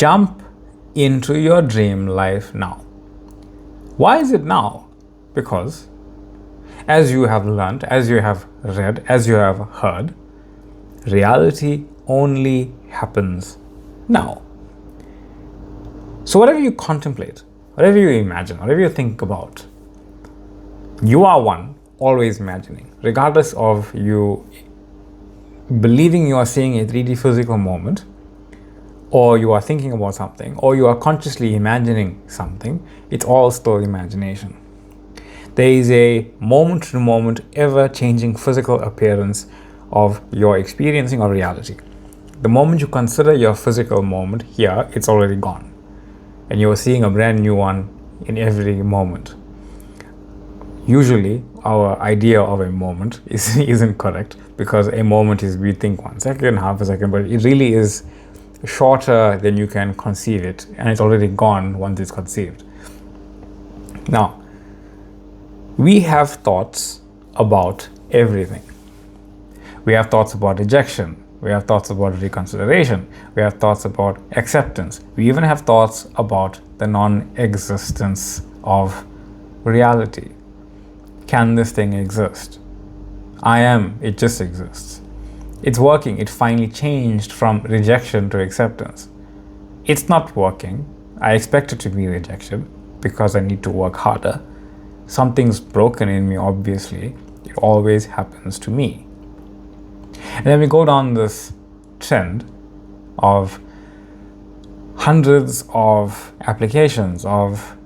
Jump into your dream life now. Why is it now? Because as you have learned, as you have read, as you have heard, reality only happens now. So whatever you contemplate, whatever you imagine, whatever you think about, you are one always imagining, regardless of you believing you are seeing a 3D physical moment, or you are thinking about something, or you are consciously imagining something. It's all still imagination. There is a moment-to-moment, ever-changing physical appearance of your experiencing of reality. The moment you consider your physical moment here, it's already gone. And you're seeing a brand new one in every moment. Usually, our idea of a moment isn't correct, because a moment is, we think 1 second, half a second, but it really is shorter than you can conceive it, and it's already gone once it's conceived. Now, we have thoughts about everything. We have thoughts about rejection. We have thoughts about reconsideration. We have thoughts about acceptance. We even have thoughts about the non-existence of reality. Can this thing exist? It just exists. It's working. It finally changed from rejection to acceptance. It's not working. I expect it to be rejection because I need to work harder. Something's broken in me, obviously. It always happens to me. And then we go down this trend of hundreds of applications, of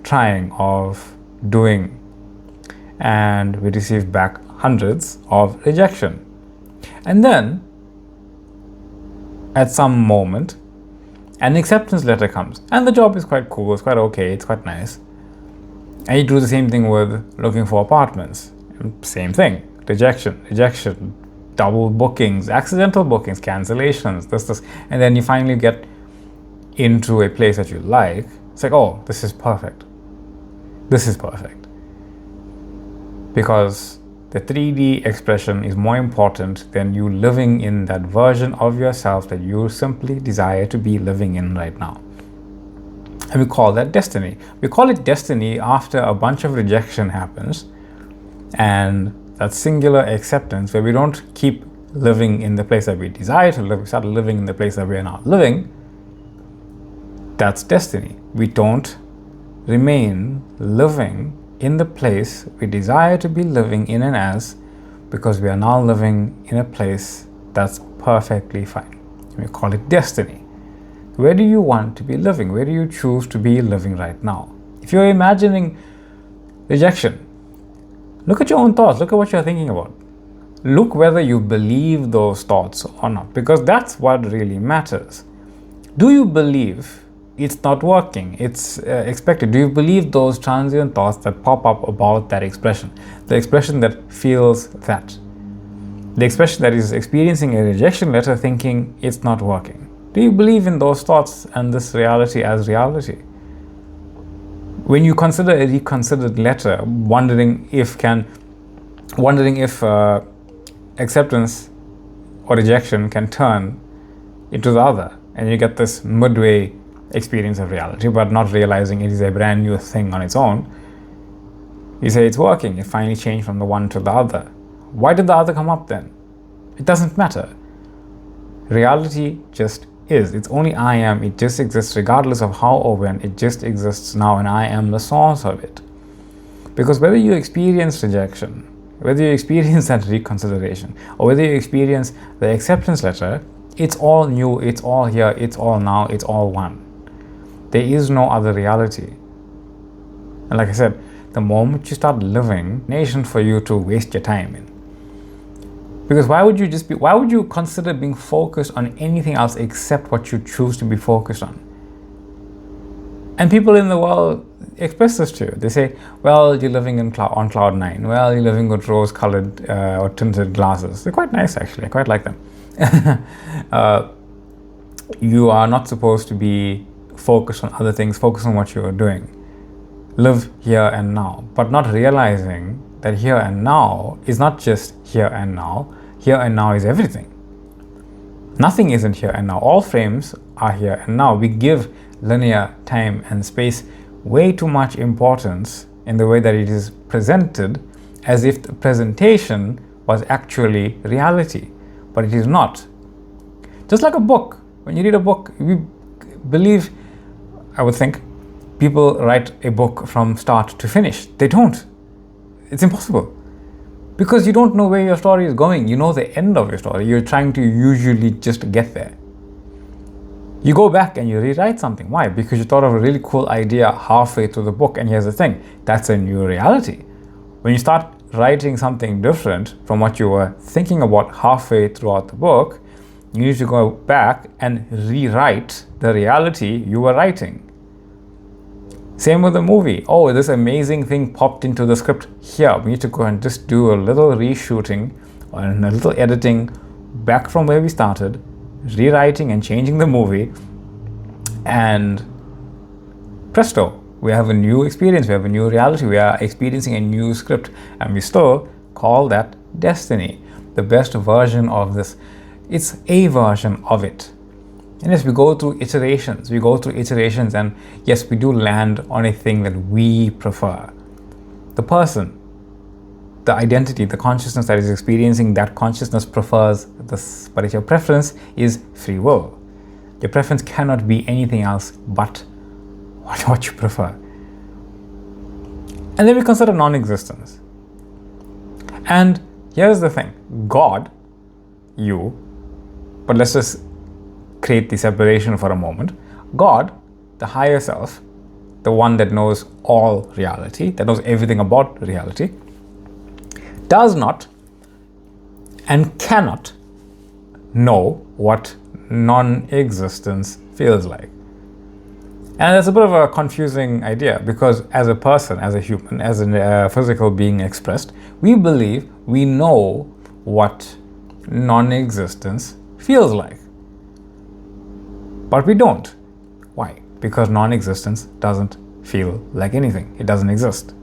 trying, of doing, and we receive back hundreds of rejection. And then, at some moment, an acceptance letter comes, and the job is quite cool, it's quite okay, it's quite nice. And you do the same thing with looking for apartments. Same thing, rejection, double bookings, accidental bookings, cancellations, this, and then you finally get into a place that you like. It's like, oh, this is perfect. This is perfect. Because the 3D expression is more important than you living in that version of yourself that you simply desire to be living in right now. And we call that destiny. We call it destiny after a bunch of rejection happens, and that singular acceptance where we don't keep living in the place that we desire to live, we start living in the place that we are not living. That's destiny. We don't remain living in the place we desire to be living in and as, because we are now living in a place that's perfectly fine. We call it destiny. Where do you want to be living? Where do you choose to be living right now? If you're imagining rejection, look at your own thoughts. Look at what you're thinking about. Look whether you believe those thoughts or not, because that's what really matters. Do you believe it's not working, it's expected? Do you believe those transient thoughts that pop up about that expression? The expression that feels that. The expression that is experiencing a rejection letter thinking it's not working. Do you believe in those thoughts and this reality as reality? When you consider a reconsidered letter, wondering if acceptance or rejection can turn into the other, and you get this midway experience of reality, but not realizing it is a brand new thing on its own, you say it's working. It finally changed from the one to the other. Why did the other come up then? It doesn't matter. Reality just is. It's only I am. It just exists regardless of how or when. It just exists now, and I am the source of it. Because whether you experience rejection, whether you experience that reconsideration, or whether you experience the acceptance letter, it's all new, it's all here, it's all now, it's all one. There is no other reality. And like I said, the moment you start living, nation for you to waste your time in. Because why would you consider being focused on anything else except what you choose to be focused on? And people in the world express this to you. They say, well, you're living on cloud 9. Well, you're living with rose-colored or tinted glasses. They're quite nice, actually. I quite like them. You are not supposed to be focused on other things. Focus on what you are doing. Live here and now, but not realizing that here and now is not just here and now. Here and now is everything. Nothing isn't here and now. All frames are here and now. We give linear time and space way too much importance in the way that it is presented, as if the presentation was actually reality, but it is not. Just like a book. When you read a book, we believe, I would think, people write a book from start to finish. They don't. It's impossible. Because you don't know where your story is going. You know the end of your story. You're trying to usually just get there. You go back and you rewrite something. Why? Because you thought of a really cool idea halfway through the book, and here's the thing. That's a new reality. When you start writing something different from what you were thinking about halfway throughout the book, you need to go back and rewrite the reality you were writing. Same with the movie. Oh, this amazing thing popped into the script here. We need to go and just do a little reshooting and a little editing back from where we started, rewriting and changing the movie, and presto, we have a new experience, we have a new reality, we are experiencing a new script, and we still call that destiny, the best version of this. It's a version of it. And yes, we go through iterations, and yes, we do land on a thing that we prefer. The person, the identity, the consciousness that is experiencing that consciousness prefers this, but your preference is free will. Your preference cannot be anything else but what you prefer. And then we consider non-existence. And here's the thing, God, you, but let's just create the separation for a moment. God, the higher self, the one that knows all reality, that knows everything about reality, does not and cannot know what non-existence feels like. And it's a bit of a confusing idea, because as a person, as a human, as a physical being expressed, we believe we know what non-existence feels like. But we don't. Why? Because non-existence doesn't feel like anything. It doesn't exist.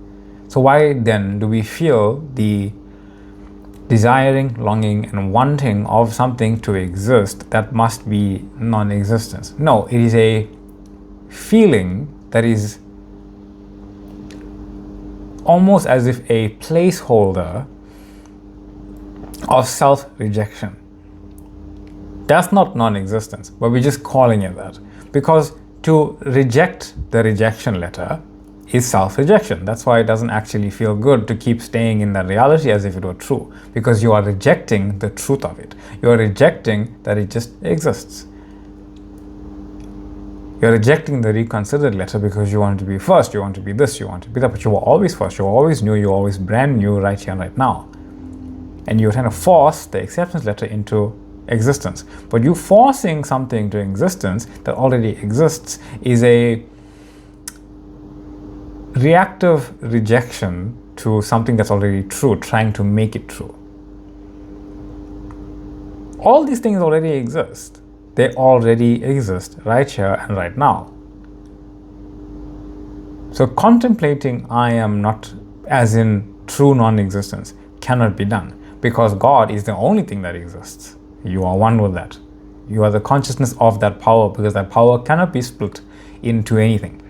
So why then do we feel the desiring, longing, and wanting of something to exist that must be non-existence? No, it is a feeling that is almost as if a placeholder of self-rejection. That's not non-existence, but we're just calling it that. Because to reject the rejection letter is self-rejection. That's why it doesn't actually feel good to keep staying in that reality as if it were true, because you are rejecting the truth of it. You are rejecting that it just exists. You're rejecting the reconsidered letter because you want to be first, you want to be this, you want to be that, but you were always first, you were always new, you were always brand new right here and right now. And you're trying to force the acceptance letter into existence. But you forcing something to existence that already exists is a reactive rejection to something that's already true, trying to make it true. All these things already exist. They already exist right here and right now. So contemplating I am not, as in true non-existence, cannot be done, because God is the only thing that exists. You are one with that. You are the consciousness of that power, because that power cannot be split into anything.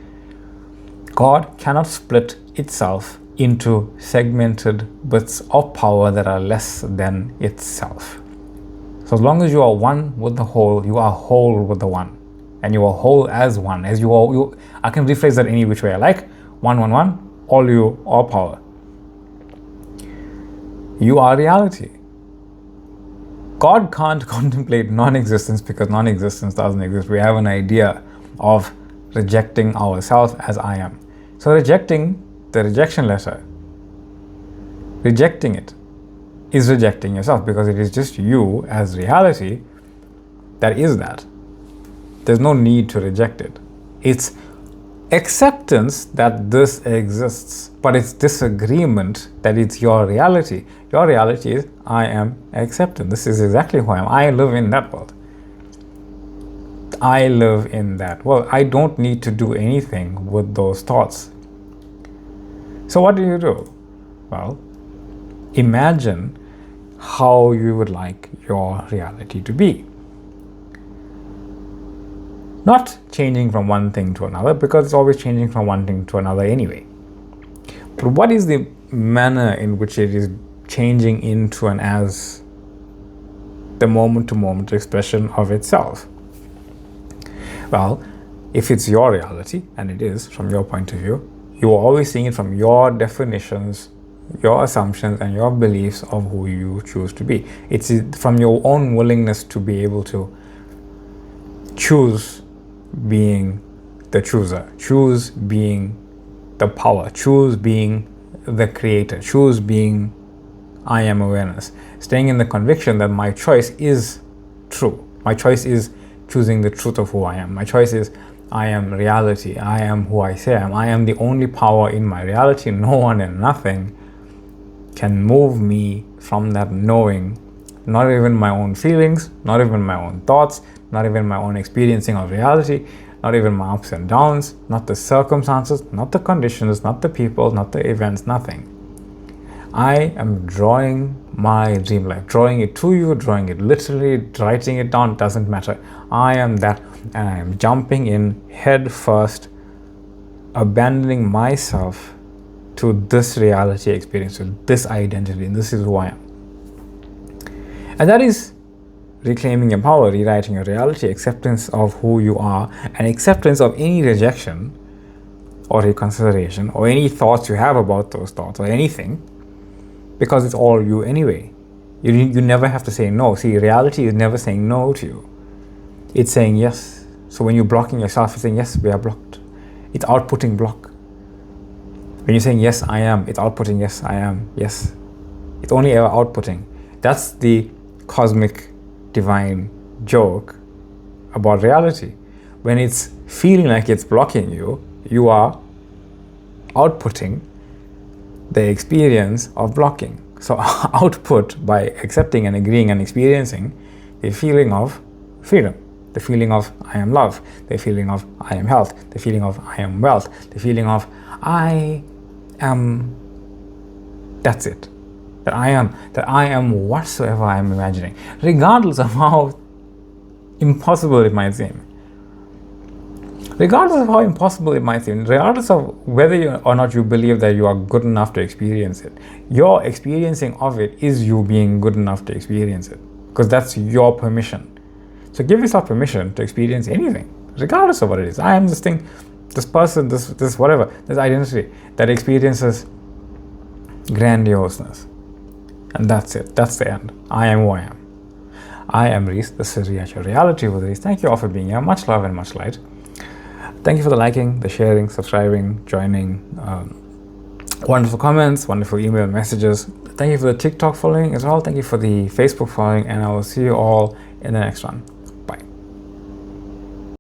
God cannot split itself into segmented bits of power that are less than itself. So as long as you are one with the whole, you are whole with the one. And you are whole as one. As you are, I can rephrase that any which way I like. One, all you, all power. You are reality. God can't contemplate non-existence because non-existence doesn't exist. We have an idea of rejecting ourselves as I am. So rejecting the rejection letter, rejecting it, is rejecting yourself, because it is just you as reality that is that. There's no need to reject it. It's acceptance that this exists, but it's disagreement that it's your reality. Your reality is I am accepted. This is exactly who I am. I live in that world. I live in that world. I don't need to do anything with those thoughts. So what do? Well, imagine how you would like your reality to be. Not changing from one thing to another, because it's always changing from one thing to another anyway. But what is the manner in which it is changing into and as the moment-to-moment expression of itself? Well, if it's your reality, and it is from your point of view, you are always seeing it from your definitions, your assumptions, and your beliefs of who you choose to be. It's from your own willingness to be able to choose being the chooser, choose being the power, choose being the creator, choose being I am awareness, staying in the conviction that my choice is true. My choice is choosing the truth of who I am. My choice is I am reality. I am who I say I am. I am the only power in my reality. No one and nothing can move me from that knowing. Not even my own feelings, not even my own thoughts, not even my own experiencing of reality, not even my ups and downs, not the circumstances, not the conditions, not the people, not the events, nothing. I am drawing my dream life, drawing it to you, drawing it literally, writing it down, doesn't matter. I am that, and I am jumping in head first, abandoning myself to this reality experience, to this identity, and this is who I am. And that is reclaiming your power, rewriting your reality, acceptance of who you are, and acceptance of any rejection or reconsideration or any thoughts you have about those thoughts or anything, because it's all you anyway. You never have to say no. See, reality is never saying no to you. It's saying yes. So when you're blocking yourself, it's saying yes, we are blocked. It's outputting block. When you're saying yes, I am, it's outputting yes, I am, yes. It's only ever outputting. That's the cosmic divine joke about reality. When it's feeling like it's blocking you, you are outputting the experience of blocking. So output by accepting and agreeing and experiencing the feeling of freedom, the feeling of I am love, the feeling of I am health, the feeling of I am wealth, the feeling of I am, that's it. That I am whatsoever I am imagining, regardless of how impossible it might seem. Regardless of how impossible it might seem, regardless of whether or not you believe that you are good enough to experience it, your experiencing of it is you being good enough to experience it, because that's your permission. So give yourself permission to experience anything, regardless of what it is. I am this thing, this person, this whatever, this identity that experiences grandioseness. And that's it. That's the end. I am who I am. I am Reese. This is Reach Your Reality with Reese. Thank you all for being here. Much love and much light. Thank you for the liking, the sharing, subscribing, joining. Wonderful comments, wonderful email messages. Thank you for the TikTok following as well. Thank you for the Facebook following. And I will see you all in the next one.